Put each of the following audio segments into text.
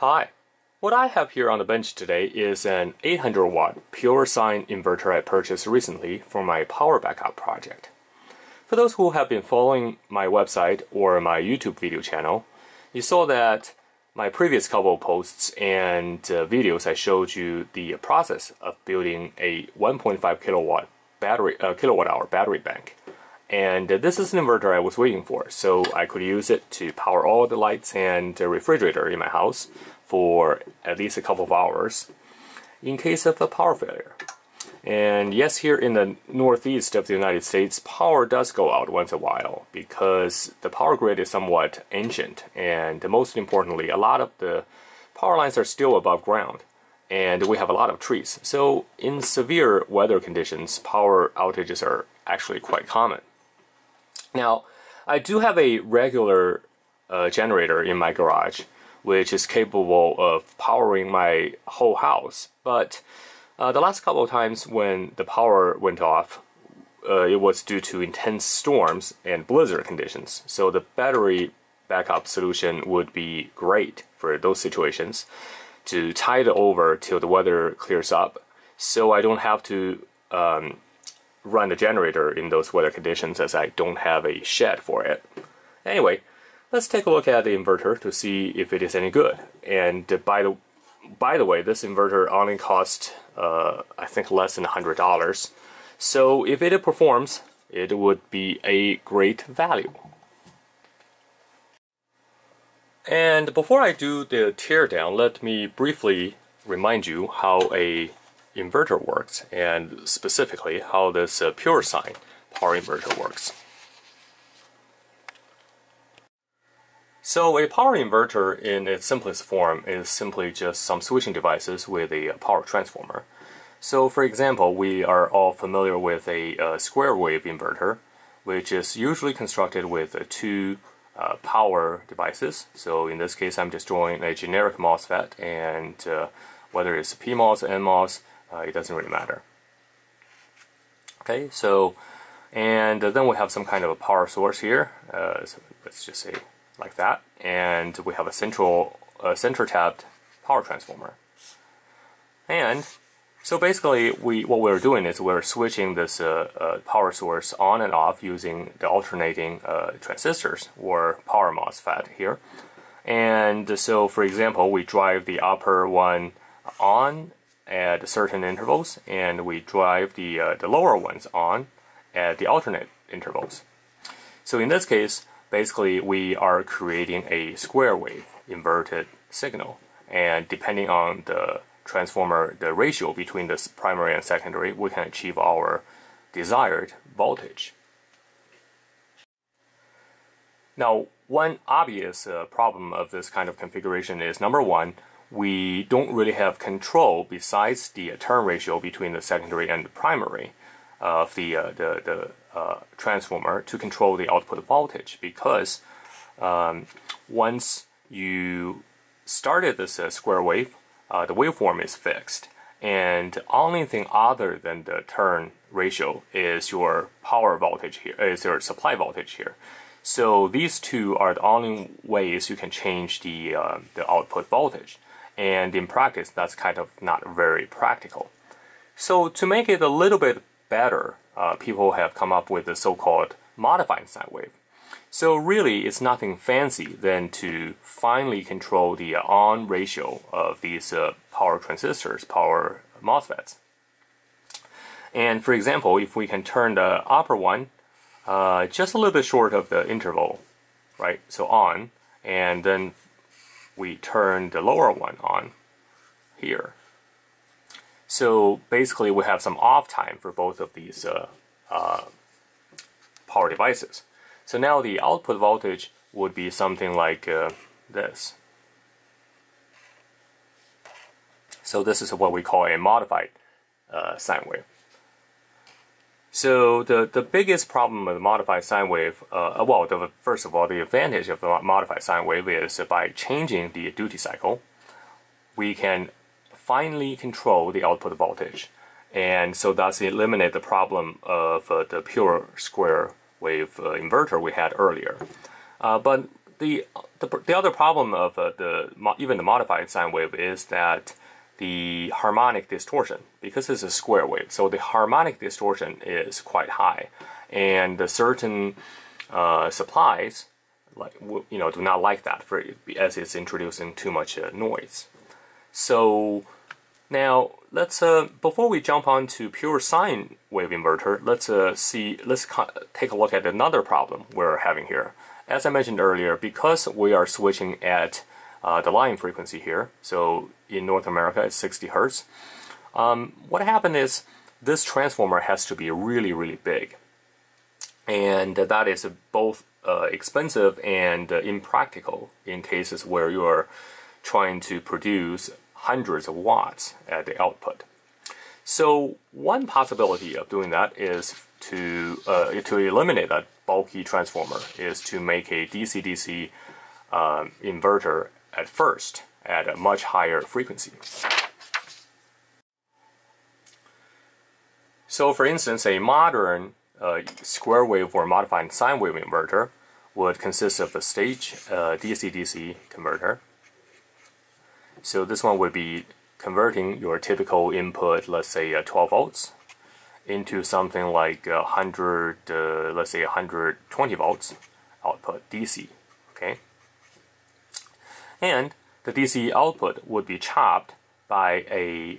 Hi, what I have here on the bench today is an 800 watt PureSine inverter I purchased recently for my power backup project. For those who have been following my website or my YouTube video channel, you saw that my previous couple of posts and videos I showed you the process of building a 1.5 kilowatt hour battery bank. And this is an inverter I was waiting for, so I could use it to power all the lights and the refrigerator in my house for at least a couple of hours in case of a power failure. And yes, here in the northeast of the United States, power does go out once in a while because the power grid is somewhat ancient, and most importantly, a lot of the power lines are still above ground, and we have a lot of trees. So in severe weather conditions, power outages are actually quite common. Now, I do have a regular generator in my garage, which is capable of powering my whole house. But the last couple of times when the power went off, it was due to intense storms and blizzard conditions. So the battery backup solution would be great for those situations, to tide it over till the weather clears up, so I don't have to run the generator in those weather conditions, as I don't have a shed for it. Anyway, let's take a look at the inverter to see if it is any good. And by the way, this inverter only cost I think less than $100. So if it performs, it would be a great value. And before I do the teardown, let me briefly remind you how a inverter works, and specifically how this PureSine power inverter works. So a power inverter in its simplest form is simply just some switching devices with a power transformer. So for example, we are all familiar with a square wave inverter, which is usually constructed with two power devices. So in this case, I'm just drawing a generic MOSFET, and whether it's PMOS or NMOS, it doesn't really matter. Okay, so, and then we have some kind of a power source here, so let's just say like that, and we have a center tapped power transformer. And so basically what we're doing is we're switching this power source on and off using the alternating transistors, or power MOSFET here. And so for example, we drive the upper one on at certain intervals, and we drive the lower ones on at the alternate intervals. So in this case, basically we are creating a square wave inverted signal, and depending on the transformer, the ratio between the primary and secondary, we can achieve our desired voltage. Now, one obvious problem of this kind of configuration is, number one, we don't really have control besides the turn ratio between the secondary and the primary of the transformer to control the output voltage, because once you started this square wave, the waveform is fixed, and the only thing other than the turn ratio is your power voltage here, is your supply voltage here. So these two are the only ways you can change the output voltage. And in practice, that's kind of not very practical. So to make it a little bit better, people have come up with the so-called modified sine wave. So really, it's nothing fancy than to finely control the on ratio of these power transistors, power MOSFETs. And for example, if we can turn the upper one just a little bit short of the interval, right? So on, and then we turn the lower one on here. So basically we have some off time for both of these power devices. So now the output voltage would be something like this. So this is what we call a modified sine wave. So the biggest problem with the modified sine wave, first of all, the advantage of the modified sine wave is by changing the duty cycle, we can finely control the output voltage, and so thus eliminate the problem of the pure square wave inverter we had earlier. But the other problem of even the modified sine wave is that the harmonic distortion, because it's a square wave, so the harmonic distortion is quite high, and the certain supplies, do not like that as it's introducing too much noise. So now let's before we jump on to pure sine wave inverter, let's take a look at another problem we're having here. As I mentioned earlier, because we are switching at the line frequency here, so in North America it's 60 Hertz. What happened is this transformer has to be really, really big, and that is both expensive and impractical in cases where you are trying to produce hundreds of watts at the output. So one possibility of doing that is to eliminate that bulky transformer is to make a DC-DC inverter at first at a much higher frequency. So for instance, a modern square wave or modified sine wave inverter would consist of a stage DC-DC converter. So this one would be converting your typical input, let's say 12 volts, into something like 100, let's say 120 volts output DC, okay? And the DC output would be chopped by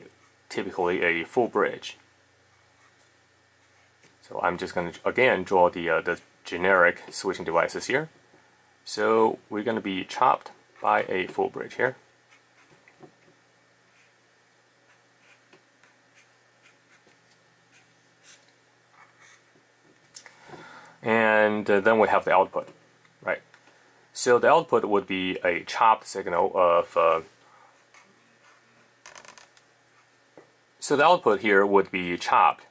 typically a full bridge. So I'm just going to again draw the generic switching devices here. So we're going to be chopped by a full bridge here. And then we have the output, right? So the output would be a chopped signal of. So the output here would be chopped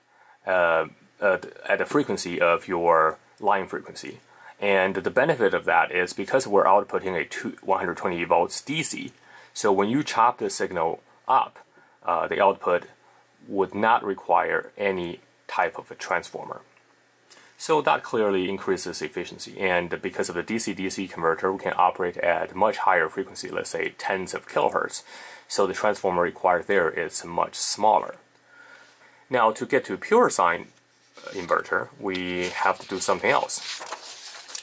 at the frequency of your line frequency, and the benefit of that is because we're outputting a 120 volts DC. So when you chop the signal up, the output would not require any type of a transformer. So that clearly increases efficiency, and because of the DC-DC converter, we can operate at much higher frequency, let's say tens of kilohertz. So the transformer required there is much smaller. Now to get to PureSine inverter, we have to do something else.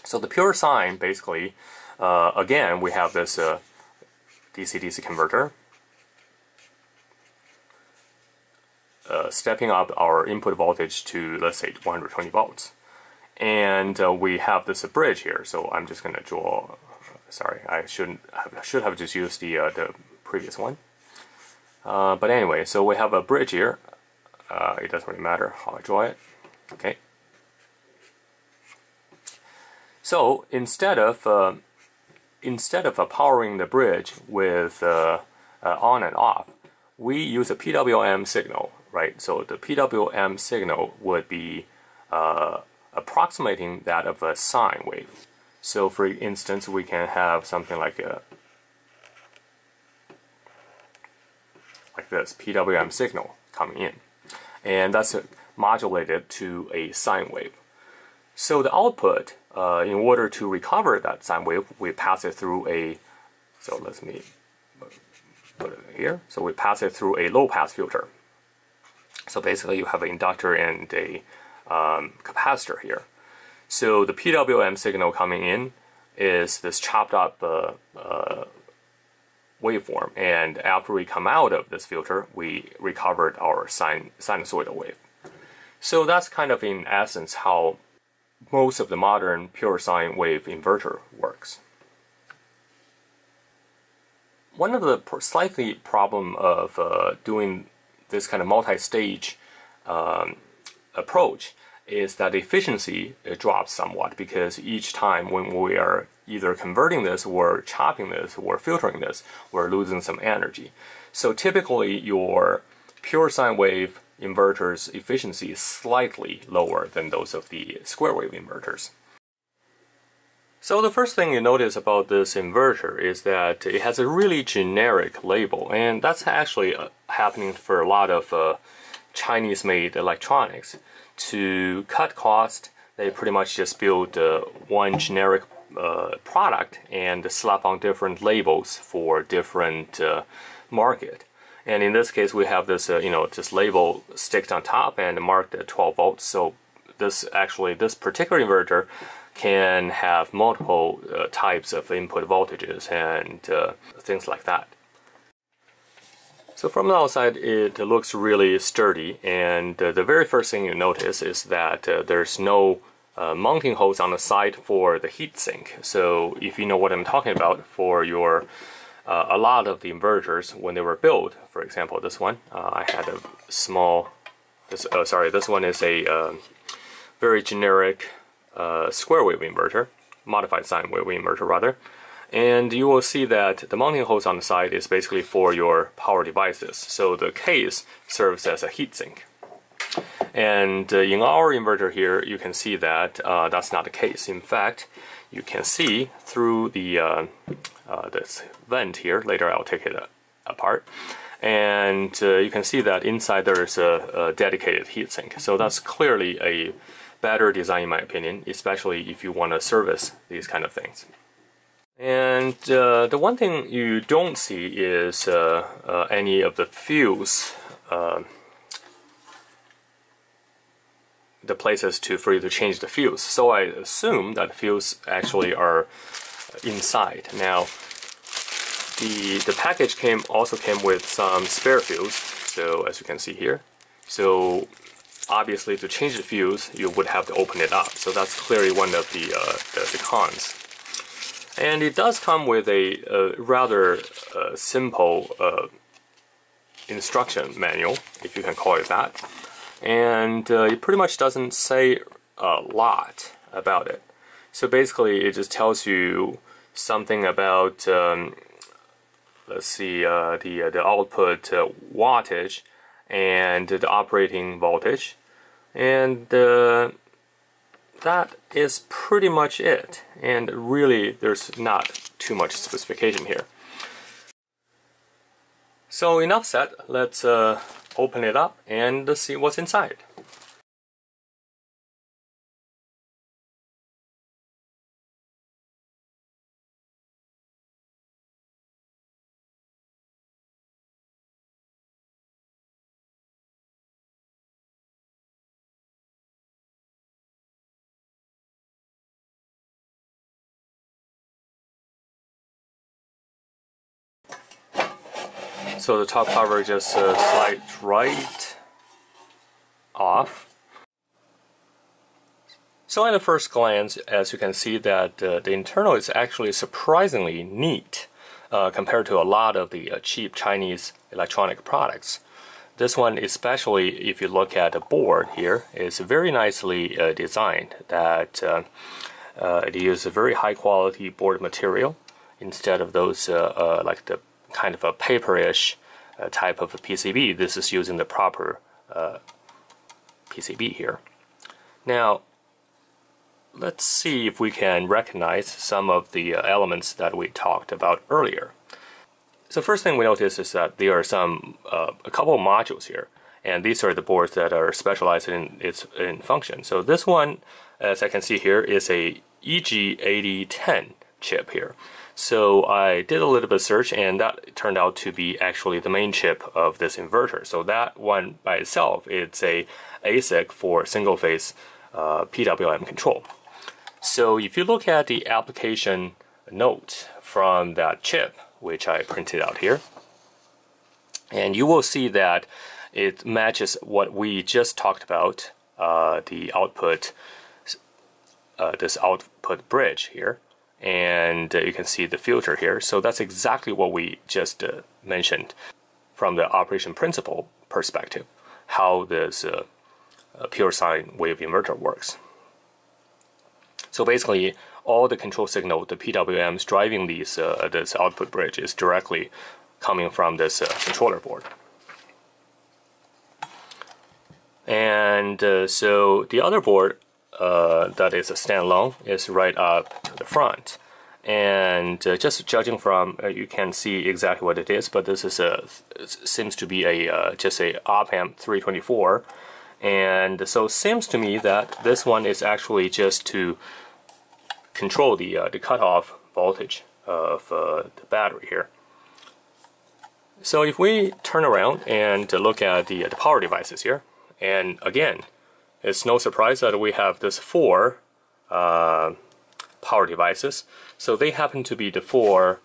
So the PureSine, basically, again, we have this DC-DC converter stepping up our input voltage to, let's say, 120 volts. And we have this bridge here, so I'm just going to draw. Sorry, I should have just used the previous one. But anyway, so we have a bridge here. It doesn't really matter how I draw it. Okay. So instead of powering the bridge with on and off, we use a PWM signal, right? So the PWM signal would be approximating that of a sine wave. So for instance, we can have something like this PWM signal coming in, and that's modulated to a sine wave. So the output, in order to recover that sine wave, we pass it through a, so let me put it here. So we pass it through a low pass filter. So basically you have an inductor and a capacitor here. So the PWM signal coming in is this chopped up waveform, and after we come out of this filter, we recovered our sinusoidal wave. So that's kind of in essence how most of the modern pure sine wave inverter works. One of the slightly problem of doing this kind of multi-stage approach is that efficiency drops somewhat, because each time when we are either converting this or chopping this or filtering this, we're losing some energy. So typically your pure sine wave inverters efficiency is slightly lower than those of the square wave inverters. So the first thing you notice about this inverter is that it has a really generic label, and that's actually happening for a lot of Chinese-made electronics. To cut cost, they pretty much just build one generic product and slap on different labels for different market. And in this case, we have this this label sticked on top and marked at 12 volts. So this particular inverter can have multiple types of input voltages and things like that. So from the outside, it looks really sturdy, and the very first thing you notice is that there's no mounting holes on the side for the heatsink. So if you know what I'm talking about, for your a lot of the inverters when they were built, for example, this one, I had a small. This one is a very generic square wave inverter, modified sine wave inverter rather. And you will see that the mounting holes on the side is basically for your power devices. So the case serves as a heatsink. And in our inverter here, you can see that that's not the case. In fact, you can see through the this vent here. Later, I'll take it apart. And you can see that inside there is a dedicated heatsink. So that's clearly a better design, in my opinion, especially if you want to service these kind of things. And the one thing you don't see is any of the fuse, the places for you to change the fuse. So I assume that fuse actually are inside. Now, the package also came with some spare fuse. So as you can see here, so obviously to change the fuse, you would have to open it up. So that's clearly one of the cons. And it does come with a rather simple instruction manual, if you can call it that. And it pretty much doesn't say a lot about it. So basically, it just tells you something about, let's see, the output wattage and the operating voltage. And that is pretty much it, and really there's not too much specification here. So enough said, let's open it up and see what's inside. So the top cover just slides right off. So at a first glance, as you can see, that the internal is actually surprisingly neat compared to a lot of the cheap Chinese electronic products. This one, especially if you look at the board here, is very nicely designed. That it uses a very high quality board material instead of those like the kind of a paperish type of a PCB. This is using the proper PCB here. Now, let's see if we can recognize some of the elements that we talked about earlier. So first thing we notice is that there are a couple of modules here, and these are the boards that are specialized in function. So this one, as I can see here, is a EG8010 chip here. So I did a little bit of search, and that turned out to be actually the main chip of this inverter. So that one by itself, it's a ASIC for single-phase PWM control. So if you look at the application note from that chip, which I printed out here, and you will see that it matches what we just talked about, the output, this output bridge here. And you can see the filter here. So that's exactly what we just mentioned from the operation principle perspective, how this PureSine wave inverter works. So basically, all the control signal, the PWMs driving this output bridge, is directly coming from this controller board. And so the other board that is a standalone is right up to the front, and just judging from you can see exactly what it is, but this is seems to be just a op-amp 324, and so it seems to me that this one is actually just to control the cutoff voltage of the battery here. So if we turn around and look at the power devices here, and again, it's no surprise that we have this 4 power devices. So they happen to be the 4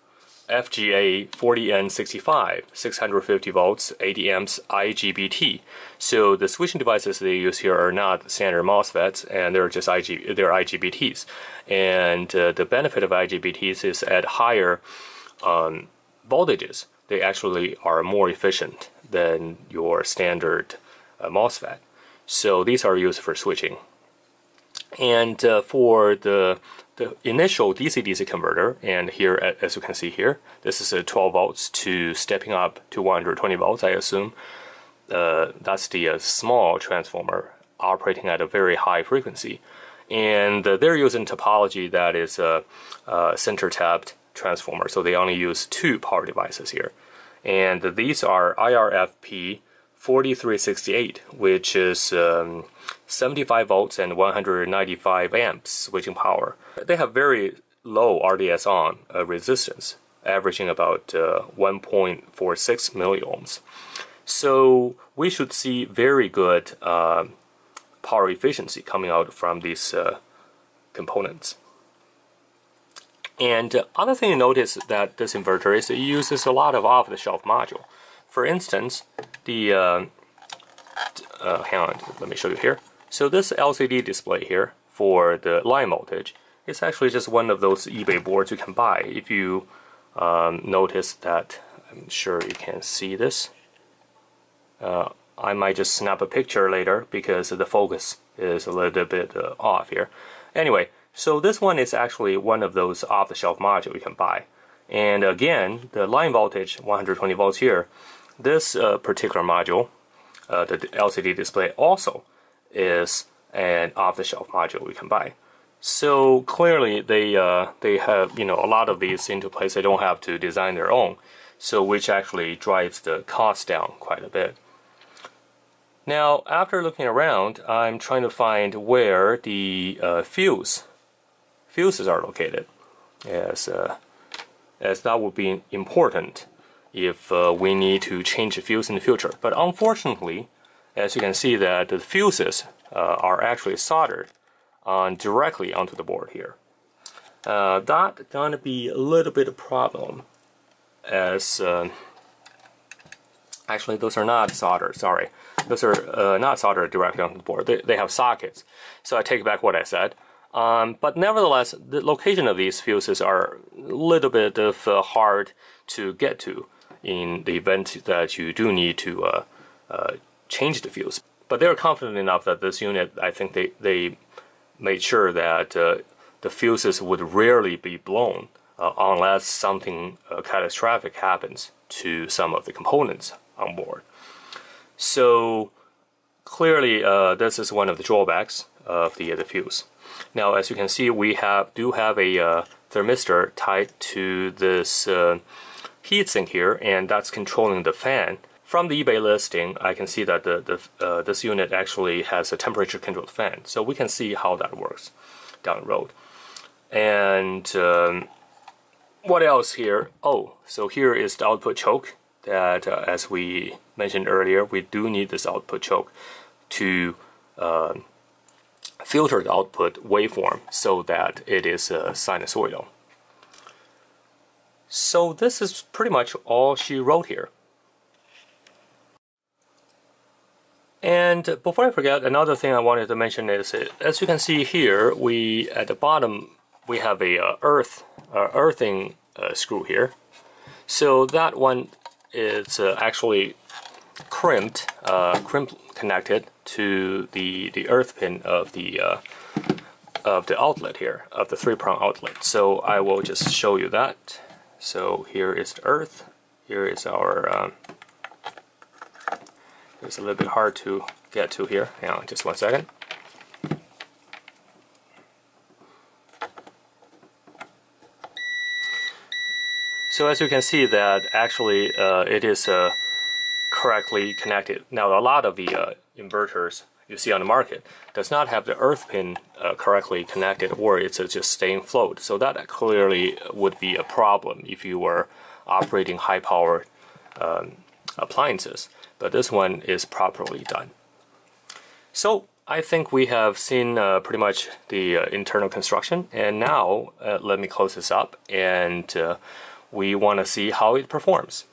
FGA 40N65, 650 volts, 80 amps IGBT. So the switching devices they use here are not standard MOSFETs, and they're just they're IGBTs. And the benefit of IGBTs is at higher voltages, they actually are more efficient than your standard MOSFET. So these are used for switching. And for the initial DC-DC converter, and here, as you can see here, this is a 12 volts to stepping up to 120 volts, I assume. That's the small transformer operating at a very high frequency. And they're using topology that is a center-tapped transformer, so they only use 2 power devices here. And these are IRFP 4368, which is 75 volts and 195 amps switching power. They have very low RDS(on) resistance, averaging about 1.46 milliohms. So we should see very good power efficiency coming out from these components. And other thing you notice that this inverter is it uses a lot of off-the-shelf module. For instance, the hang on, let me show you here. So this LCD display here for the line voltage is actually just one of those eBay boards you can buy. If you notice that, I'm sure you can see this. I might just snap a picture later because the focus is a little bit off here. Anyway, so this one is actually one of those off-the-shelf modules you can buy. And again, the line voltage, 120 volts here, this particular module, the LCD display, also is an off-the-shelf module we can buy. So clearly they have a lot of these into place. They don't have to design their own, so which actually drives the cost down quite a bit. Now, after looking around, I'm trying to find where the fuses are located, as that would be important if we need to change the fuse in the future. But unfortunately, as you can see, that the fuses are actually soldered directly onto the board here. That's gonna be a little bit of a problem, as actually those are not soldered. Sorry, those are not soldered directly onto the board. They have sockets. So I take back what I said. But nevertheless, the location of these fuses are a little bit of hard to get to in the event that you do need to change the fuse. But they're confident enough that this unit, I think they made sure that the fuses would rarely be blown unless something catastrophic happens to some of the components on board. So clearly, this is one of the drawbacks of the fuse. Now, as you can see, we do have a thermistor tied to this heatsink here, and that's controlling the fan. From the eBay listing, I can see that this unit actually has a temperature-controlled fan, so we can see how that works down the road. And what else here? Oh, so here is the output choke. That, as we mentioned earlier, we do need this output choke to filter the output waveform so that it is sinusoidal. So this is pretty much all she wrote here. And before I forget, another thing I wanted to mention is, as you can see here, at the bottom we have a earthing screw here. So that one is actually crimped connected to the earth pin of the outlet here, of the 3-prong outlet. So I will just show you that. So here is the earth. Here is our. It's a little bit hard to get to here. Hang on, just 1 second. So as you can see that actually it is correctly connected. Now a lot of the inverters you see on the market does not have the earth pin correctly connected, or it's just staying float. So that clearly would be a problem if you were operating high power appliances. But this one is properly done. So I think we have seen pretty much the internal construction, and now let me close this up, and we want to see how it performs.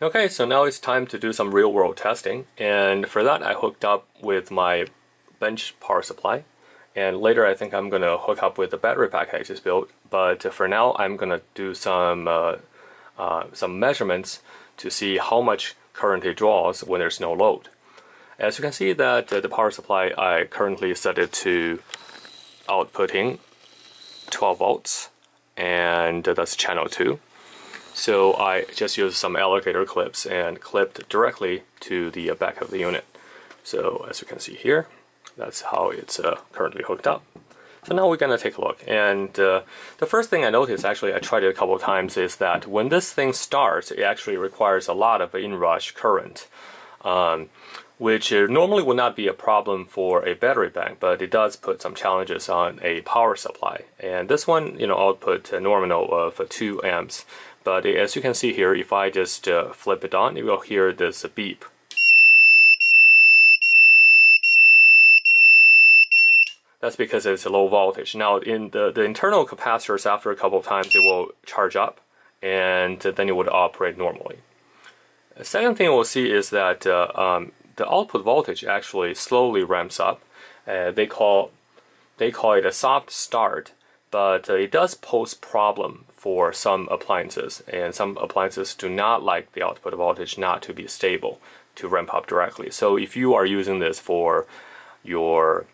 Okay, so now it's time to do some real-world testing, and for that I hooked up with my bench power supply, and later I think I'm going to hook up with the battery pack I just built, but for now I'm going to do some measurements to see how much current it draws when there's no load. As you can see that the power supply, I currently set it to outputting 12 volts, and that's channel 2. So I just used some alligator clips and clipped directly to the back of the unit. So as you can see here, that's how it's currently hooked up. So now we're going to take a look. And the first thing I noticed, actually I tried it a couple of times, is that when this thing starts, it actually requires a lot of inrush current, which normally would not be a problem for a battery bank, but it does put some challenges on a power supply. And this one, output a nominal of 2 amps. But as you can see here, if I just flip it on, you will hear this beep. That's because it's a low voltage. Now, in the internal capacitors, after a couple of times, it will charge up, and then it would operate normally. The second thing we'll see is that the output voltage actually slowly ramps up. They call it a soft start, but it does pose problem for some appliances, and some appliances do not like the output voltage not to be stable to ramp up directly. So if you are using this for your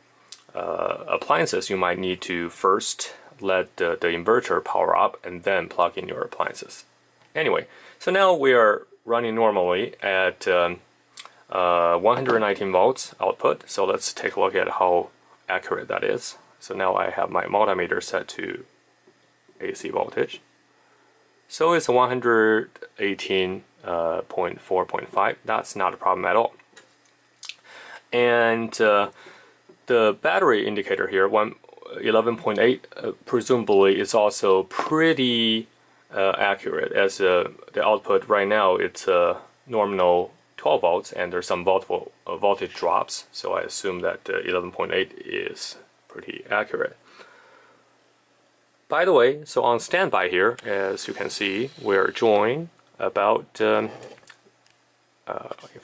appliances, you might need to first let the inverter power up and then plug in your appliances. Anyway, so now we are running normally at 119 volts output. So let's take a look at how accurate that is. So now I have my multimeter set to AC voltage. So it's 118.4.5. That's not a problem at all. And the battery indicator here, 11.8, presumably is also pretty accurate, as the output right now it's nominal 12 volts, and there's some voltage drops. So I assume that 11.8 is pretty accurate. By the way, so on standby here, as you can see, we're drawing about, if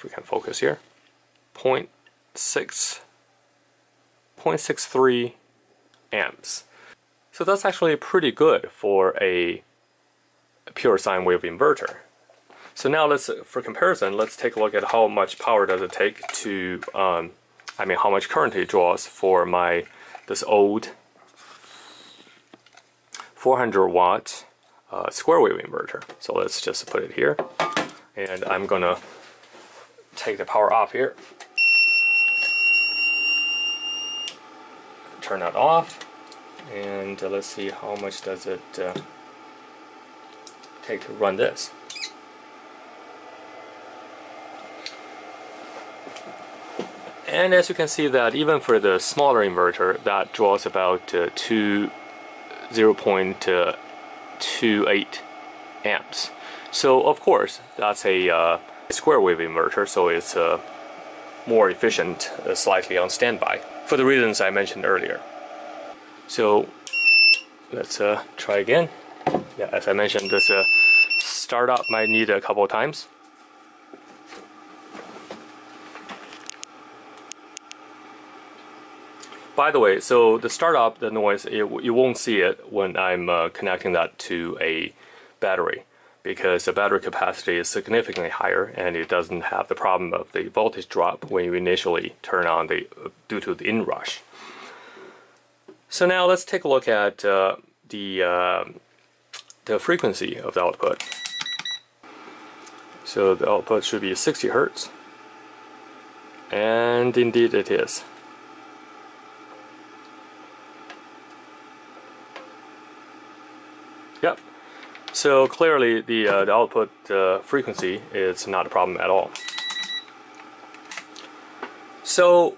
we can focus here, 0.63 amps. So that's actually pretty good for a PureSine wave inverter. So now for comparison, let's take a look at how much power does it take to, how much current it draws for this old 400 watt square wave inverter. So let's just put it here, and I'm gonna take the power off here, turn that off, and let's see how much does it take to run this. And as you can see that even for the smaller inverter, that draws about 0.28 amps. So of course that's a square wave inverter, so it's more efficient slightly on standby for the reasons I mentioned earlier. So let's try again. Yeah, as I mentioned, this startup might need a couple of times. By the way, so the startup, the noise, you won't see it when I'm connecting that to a battery, because the battery capacity is significantly higher, and it doesn't have the problem of the voltage drop when you initially turn on due to the inrush. So now let's take a look at the frequency of the output. So the output should be 60 Hertz. And indeed it is. Yep. So clearly the output frequency is not a problem at all. So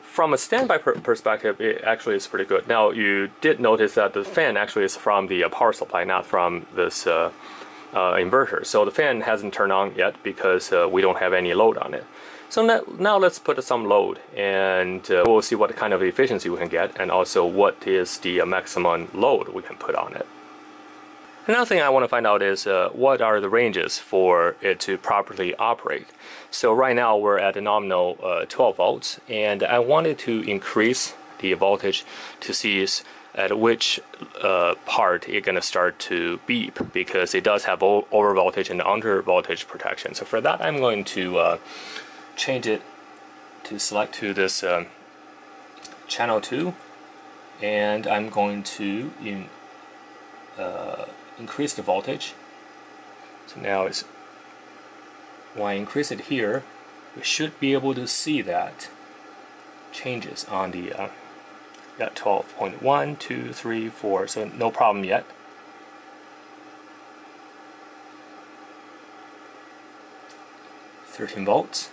from a standby perspective, it actually is pretty good. Now you did notice that the fan actually is from the power supply, not from this inverter. So the fan hasn't turned on yet because we don't have any load on it. So now let's put some load, and we'll see what kind of efficiency we can get, and also what is the maximum load we can put on it. Another thing I want to find out is what are the ranges for it to properly operate. So right now we're at a nominal 12 volts, and I wanted to increase the voltage to see at which part it's going to start to beep, because it does have over voltage and under voltage protection. So for that, I'm going to change it to select to this channel 2, and I'm going to increase the voltage. So now it's, when I increase it here, we should be able to see that changes on the got 12.1, 2, 3, 4, so no problem yet. $13 volts.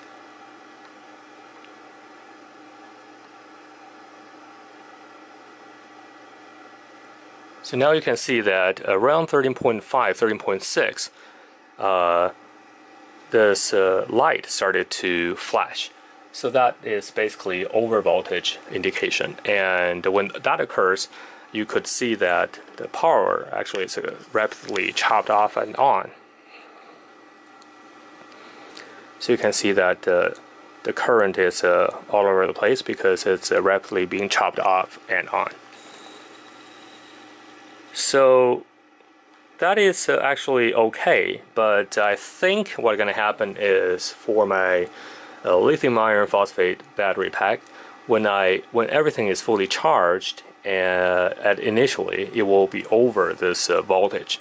So now you can see that around 13.5, 13.6, this light started to flash. So that is basically over voltage indication. And when that occurs, you could see that the power actually is rapidly chopped off and on. So you can see that the current is all over the place because it's rapidly being chopped off and on. So that is actually okay, but I think what's going to happen is for my lithium iron phosphate battery pack, when everything is fully charged, initially it will be over this voltage.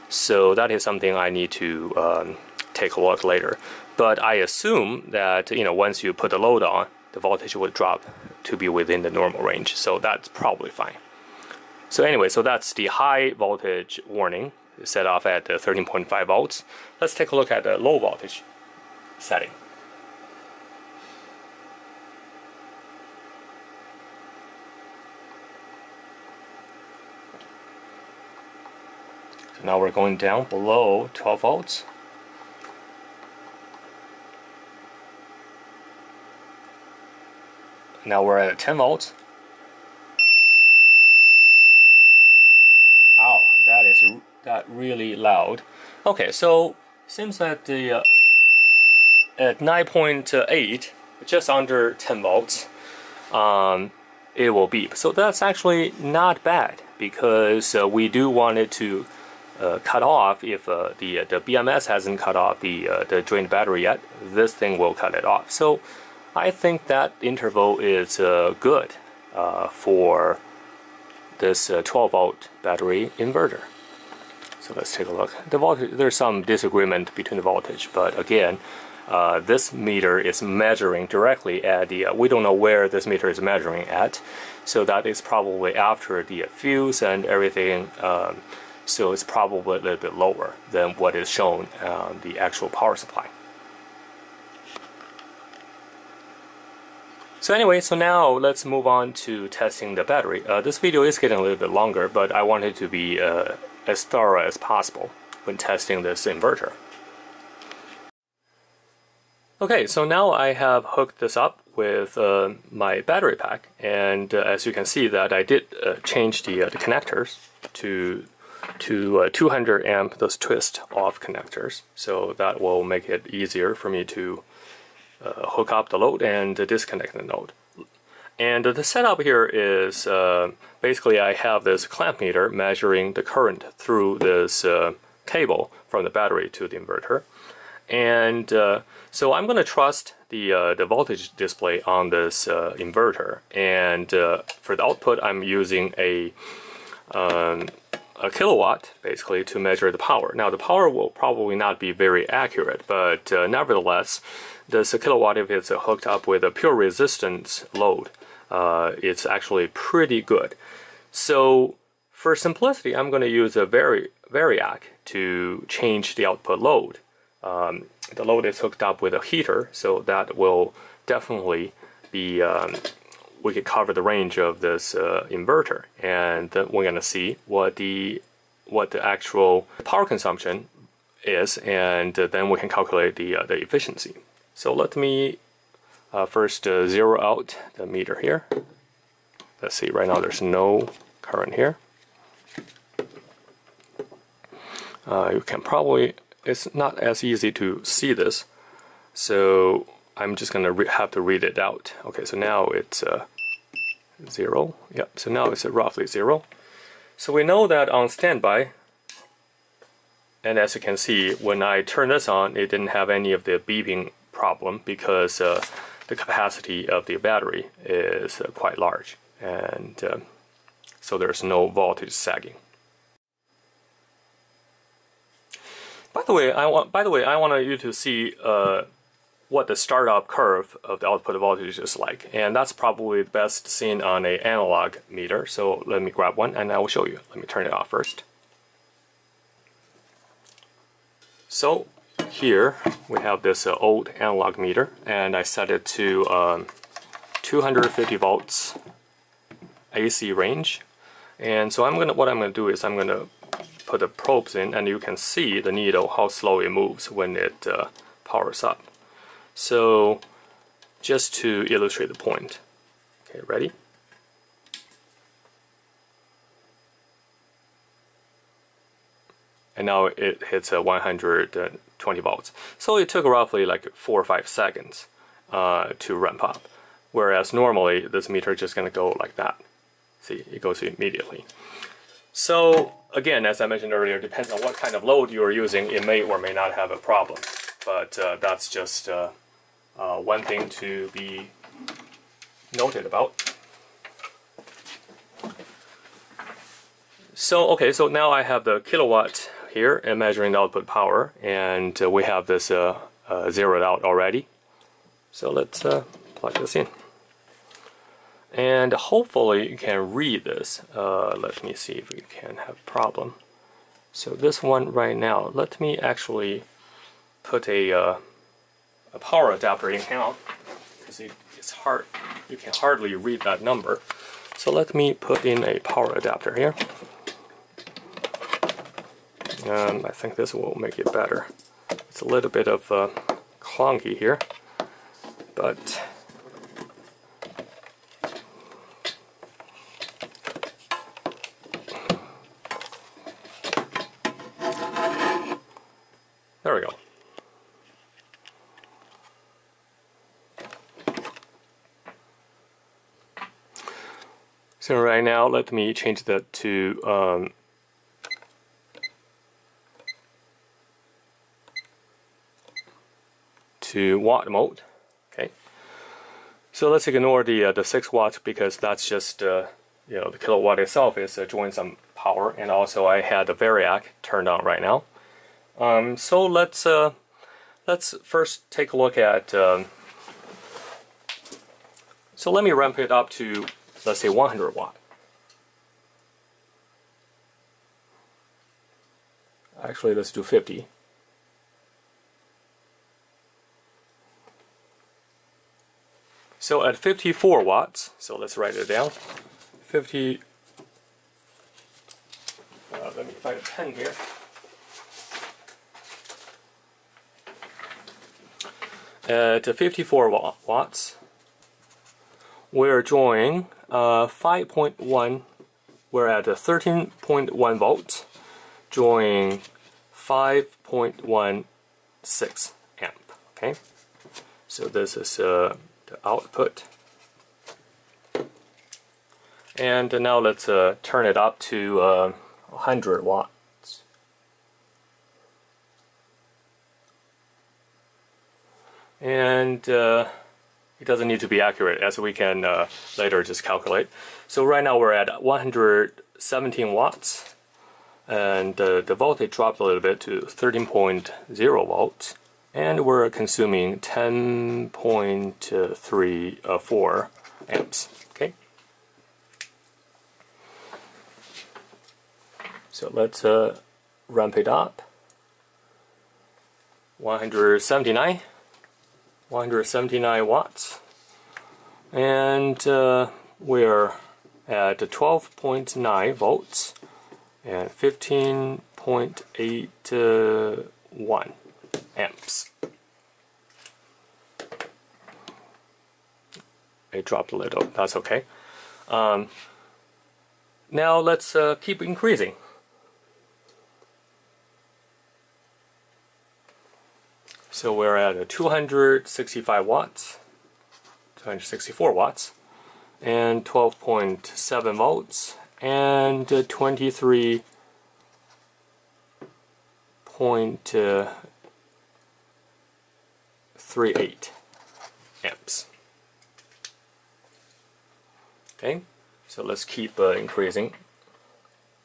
So that is something I need to take a look later. But I assume that once you put the load on, the voltage will drop to be within the normal range. So that's probably fine. So anyway, so that's the high voltage warning set off at 13.5 volts. Let's take a look at the low voltage setting. So now we're going down below 12 volts. Now we're at 10 volts. That really loud. Okay, so seems that the at 9.8, just under 10 volts, it will beep. So that's actually not bad, because we do want it to cut off if the BMS hasn't cut off the drained battery yet. This thing will cut it off. So I think that interval is good for this 12 volt battery inverter. So let's take a look. The voltage, there's some disagreement between the voltage, but again, this meter is measuring directly at the, we don't know where this meter is measuring at, so that is probably after the fuse and everything, so it's probably a little bit lower than what is shown on the actual power supply. So anyway, so now let's move on to testing the battery. This video is getting a little bit longer, but I want it to be as thorough as possible when testing this inverter. Okay, so now I have hooked this up with my battery pack, and as you can see that I did change the connectors to 200 amp, those twist off connectors, so that will make it easier for me to hook up the load and disconnect the node. And the setup here is basically I have this clamp meter measuring the current through this cable from the battery to the inverter. And so I'm going to trust the voltage display on this inverter. And for the output, I'm using a a kilowatt basically to measure the power. Now the power will probably not be very accurate, but nevertheless, this kilowatt, if it's hooked up with a pure resistance load, it's actually pretty good. So for simplicity, I'm going to use a variac to change the output load. The load is hooked up with a heater, so that will definitely be we could cover the range of this inverter, and then we're going to see what the actual power consumption is, and then we can calculate the efficiency. So let me first zero out the meter here. Let's see, right now there's no current here. You can probably, it's not as easy to see this, so I'm just going to have to read it out. Okay, so now it's 0. Yep, so now it's roughly 0. So we know that on standby, and as you can see, when I turn this on, it didn't have any of the beeping problem because the capacity of the battery is quite large, and so there's no voltage sagging. By the way, I want you to see what the startup curve of the output voltage is like, and that's probably best seen on an analog meter. So let me grab one and I will show you. Let me turn it off first. So here we have this old analog meter, and I set it to 250 volts AC range. And so what I'm going to do is I'm going to put the probes in, and you can see the needle, how slow it moves when it powers up. So just to illustrate the point. Okay, ready? And now it hits 120 volts. So it took roughly like 4 or 5 seconds to ramp up. Whereas normally this meter is just going to go like that. See, it goes immediately. So again, as I mentioned earlier, depends on what kind of load you are using, it may or may not have a problem. But that's just one thing to be noted about. So okay, so now I have the kilowatt here and measuring the output power, and we have this zeroed out already. So let's plug this in. And hopefully you can read this. Let me see if we can have a problem. So this one right now, let me actually put a power adapter in now, because it's hard, you can hardly read that number. So let me put in a power adapter here. I think this will make it better. It's a little bit of clunky here, but there we go. So right now, let me change that to watt mode. Okay. So let's ignore the 6 watts, because that's just you know, the kilowatt itself is drawing some power, and also I had the variac turned on right now. So let's first take a look at. So let me ramp it up to, let's say, 100 watt. Actually, let's do 50. So at 54 watts, so let's write it down. 50. Let me find a pen here. At 54 watts, we're drawing 5.1. We're at 13.1 volts, drawing 5.16 amp. Okay, so this is the output. And now let's turn it up to 100 watts. And it doesn't need to be accurate, as we can later just calculate. So right now we're at 117 watts. and the voltage dropped a little bit to 13.0 volts, and we're consuming 10.34 amps. Okay, so let's ramp it up. 179 watts, and we're at 12.9 volts and 15.81 amps. It dropped a little, that's okay. Now let's keep increasing. So we're at 265 watts, 264 watts, and 12.7 volts, and 23.38 amps. Okay, so let's keep increasing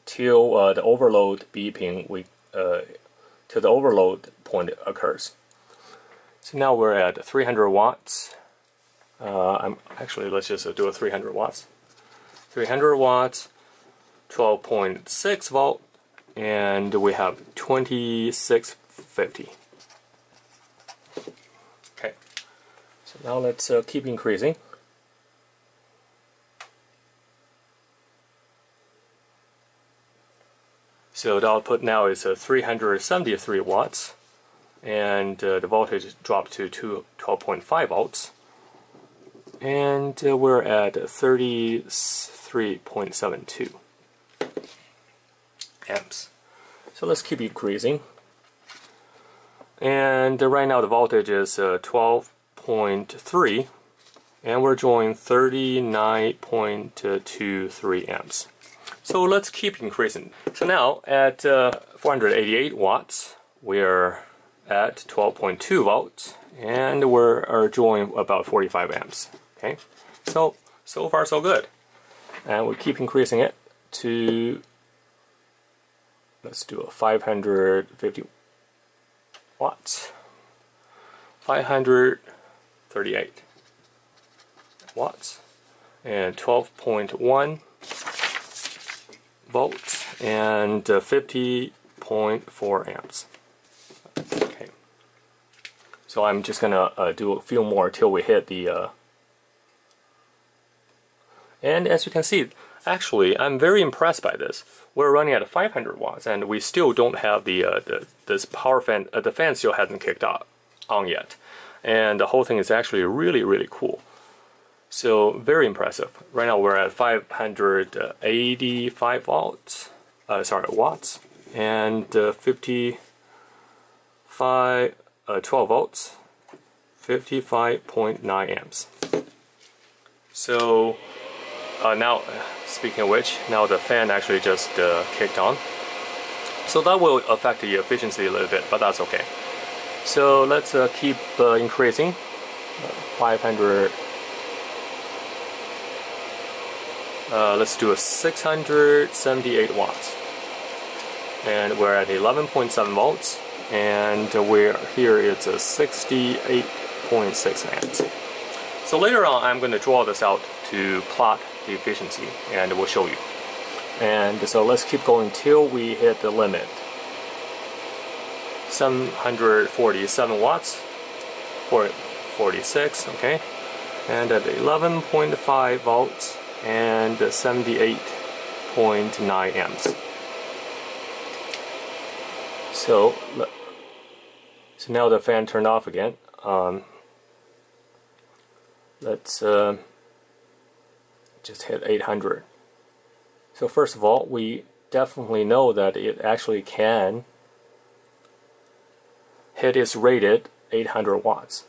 till the overload beeping till the overload point occurs. So now we're at 300 watts. Actually, let's just do a 300 watts. 300 watts, 12.6 volt, and we have 2650. Okay, so now let's keep increasing. So the output now is 373 watts. And the voltage dropped to 12.5 volts, and we're at 33.72 amps. So let's keep increasing, and right now the voltage is 12.3, and we're drawing 39.23 amps. So let's keep increasing. So now at 488 watts, we're at 12.2 volts, and we're drawing about 45 amps. Okay, so far so good, and we keep increasing it to, let's do a 550 watts, 538 watts, and 12.1 volts, and 50.4 amps. Okay, so I'm just gonna do a few more till we hit the and as you can see, actually I'm very impressed by this. We're running at 500 watts, and we still don't have this power fan. The fan still hasn't kicked on yet, and the whole thing is actually really cool. So very impressive. Right now we're at 585 watts, watts, and 12 volts, 55.9 amps. So now, speaking of which, now the fan actually just kicked on. So that will affect the efficiency a little bit, but that's okay. So let's keep increasing. 500. Let's do a 678 watts, and we're at 11.7 volts, and here it's a 68.6 amps. So later on I'm going to draw this out to plot the efficiency, and we'll show you. And so let's keep going till we hit the limit. 747 watts, 46, okay, and at 11.5 volts, and 78.9 amps. So now the fan turned off again. Let's just hit 800. So first of all, we definitely know that it actually can hit its rated 800 watts.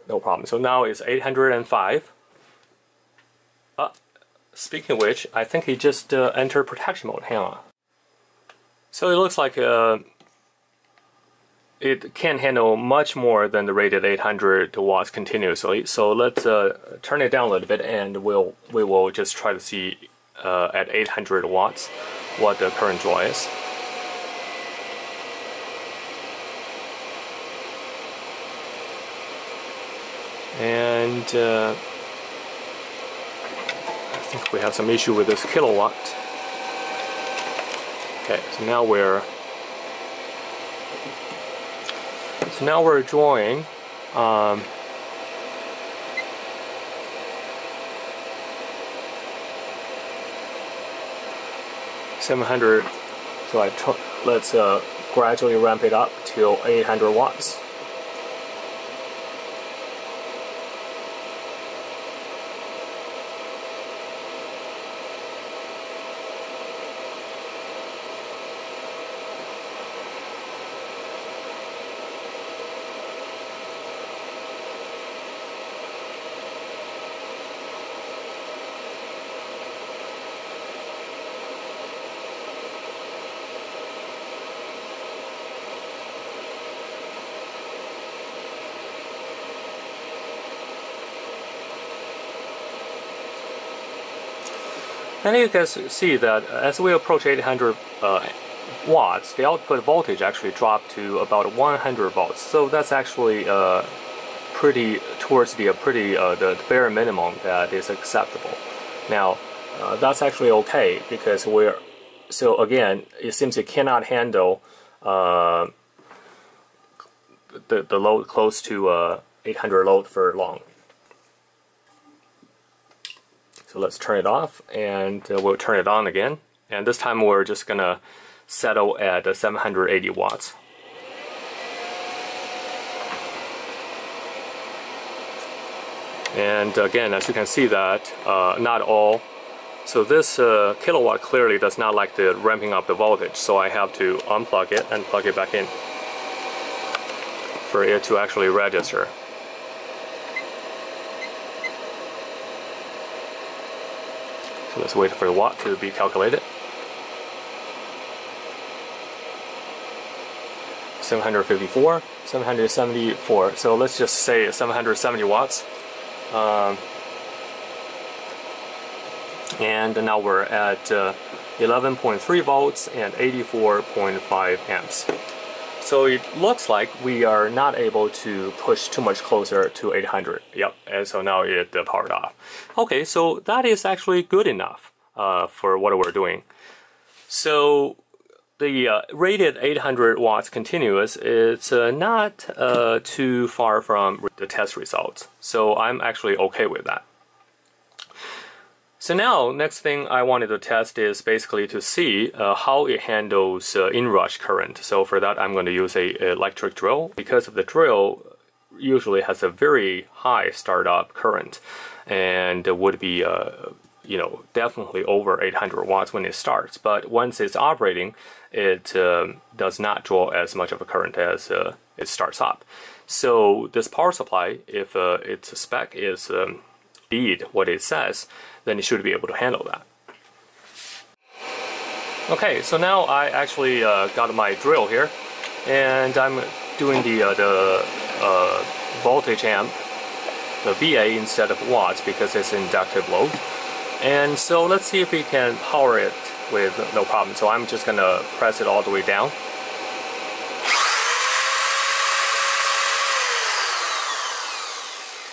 No problem. So now it's 805. Speaking of which, I think he just entered protection mode. Hang on. So it looks like it can handle much more than the rated 800 watts continuously. So let's turn it down a little bit, and we will just try to see at 800 watts what the current draw is. And I think we have some issue with this kilowatt. Okay, so now we're drawing 700. So let's gradually ramp it up till 800 watts. And you can see that as we approach 800 watts, the output voltage actually dropped to about 100 volts. So that's actually pretty towards the the bare minimum that is acceptable. Now that's actually okay because so again, it seems it cannot handle the load close to 800 load for long. So let's turn it off, and we'll turn it on again. And this time we're just gonna settle at 780 watts. And again, as you can see that not all. So this kilowatt clearly does not like the ramping up the voltage. So I have to unplug it and plug it back in for it to actually register. So let's wait for the watt to be calculated. 754, 774. So let's just say 770 watts. And now we're at 11.3 volts and 84.5 amps. So it looks like we are not able to push too much closer to 800. Yep, and so now it powered off. Okay, so that is actually good enough for what we're doing. So the rated 800 watts continuous is not too far from the test results. So I'm actually okay with that. So now, next thing I wanted to test is basically to see how it handles inrush current. So for that, I'm going to use a electric drill, because of the drill usually has a very high startup current and would be definitely over 800 watts when it starts. But once it's operating, it does not draw as much of a current as it starts up. So this power supply, if its spec is indeed what it says, then it should be able to handle that. Okay, so now I actually got my drill here, and I'm doing the voltage amp, the VA instead of watts, because it's inductive load. And so let's see if we can power it with no problem. So I'm just gonna press it all the way down.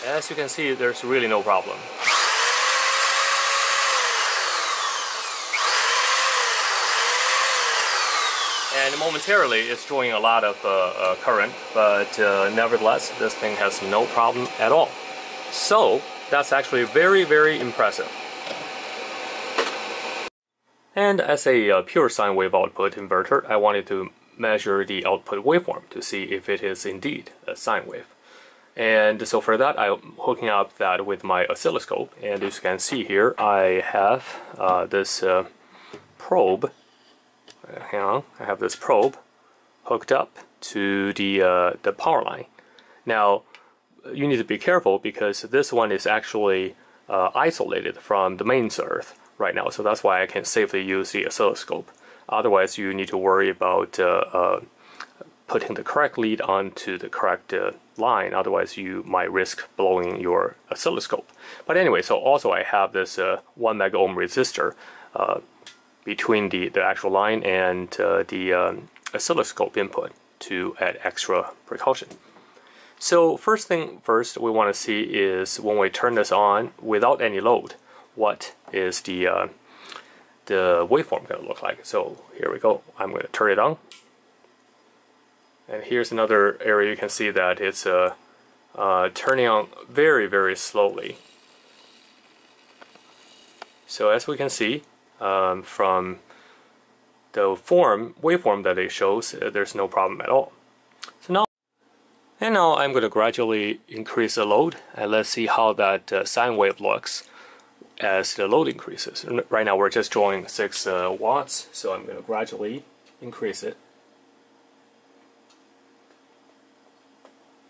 As you can see, there's really no problem. And momentarily it's drawing a lot of current, but nevertheless this thing has no problem at all. So that's actually very, very impressive. And as a pure sine wave output inverter, I wanted to measure the output waveform to see if it is indeed a sine wave. And so for that, I'm hooking up that with my oscilloscope, and as you can see here, I have this probe. Hang on, I have this probe hooked up to the power line. Now, you need to be careful because this one is actually isolated from the mains earth right now, so that's why I can safely use the oscilloscope. Otherwise, you need to worry about putting the correct lead onto the correct line, otherwise you might risk blowing your oscilloscope. But anyway, so also I have this 1 mega ohm resistor between the actual line and the oscilloscope input to add extra precaution. So first thing first we want to see is when we turn this on without any load, what is the waveform going to look like. So here we go. I'm going to turn it on. And here's another area you can see that it's turning on very, very slowly. So as we can see from the waveform that it shows, there's no problem at all. So now I'm going to gradually increase the load, and let's see how that sine wave looks as the load increases. And right now we're just drawing 6 watts, so I'm going to gradually increase it.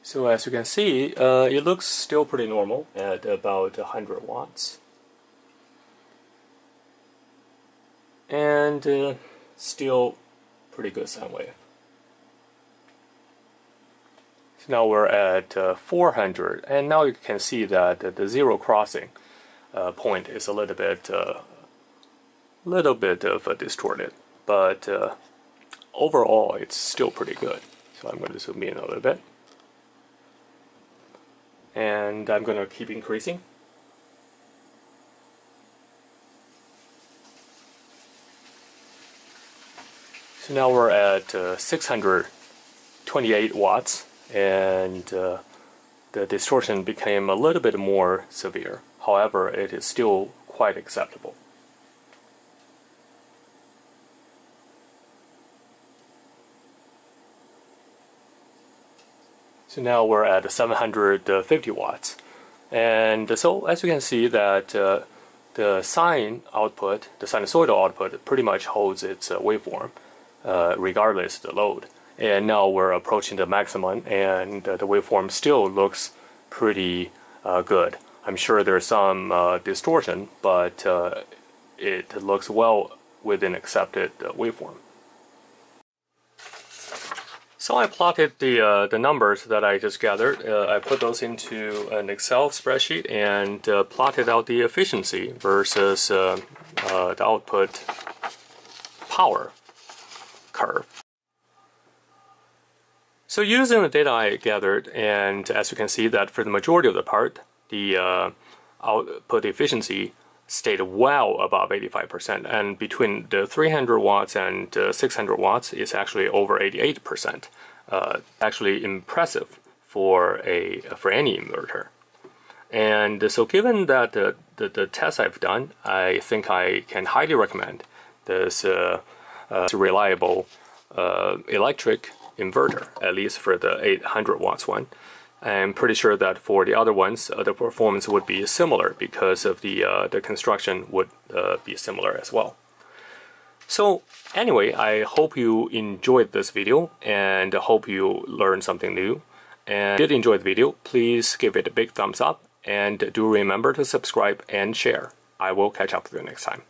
So as you can see, it looks still pretty normal at about 100 watts. And still pretty good sine wave. So now we're at 400, and now you can see that the zero crossing point is a little bit distorted, but overall it's still pretty good. So I'm going to zoom in a little bit, and I'm going to keep increasing. So now we're at 628 watts, and the distortion became a little bit more severe. However, it is still quite acceptable. So now we're at 750 watts. And so as you can see that the sine output, the sinusoidal output, pretty much holds its waveform regardless of the load. And now we're approaching the maximum, and the waveform still looks pretty good. I'm sure there's some distortion, but it looks well within accepted waveform. So I plotted the numbers that I just gathered. I put those into an Excel spreadsheet and plotted out the efficiency versus the output power curve. So using the data I gathered, and as you can see that for the majority of the part, the output efficiency stayed well above 85%, and between the 300 watts and 600 watts is actually over 88%. Actually impressive for any inverter. And so given that the tests I've done, I think I can highly recommend this reliable electric inverter, at least for the 800 watts one. I'm pretty sure that for the other ones, the performance would be similar because of the construction would be similar as well. So anyway, I hope you enjoyed this video and hope you learned something new. And if you did enjoy the video, please give it a big thumbs up and do remember to subscribe and share. I will catch up with you next time.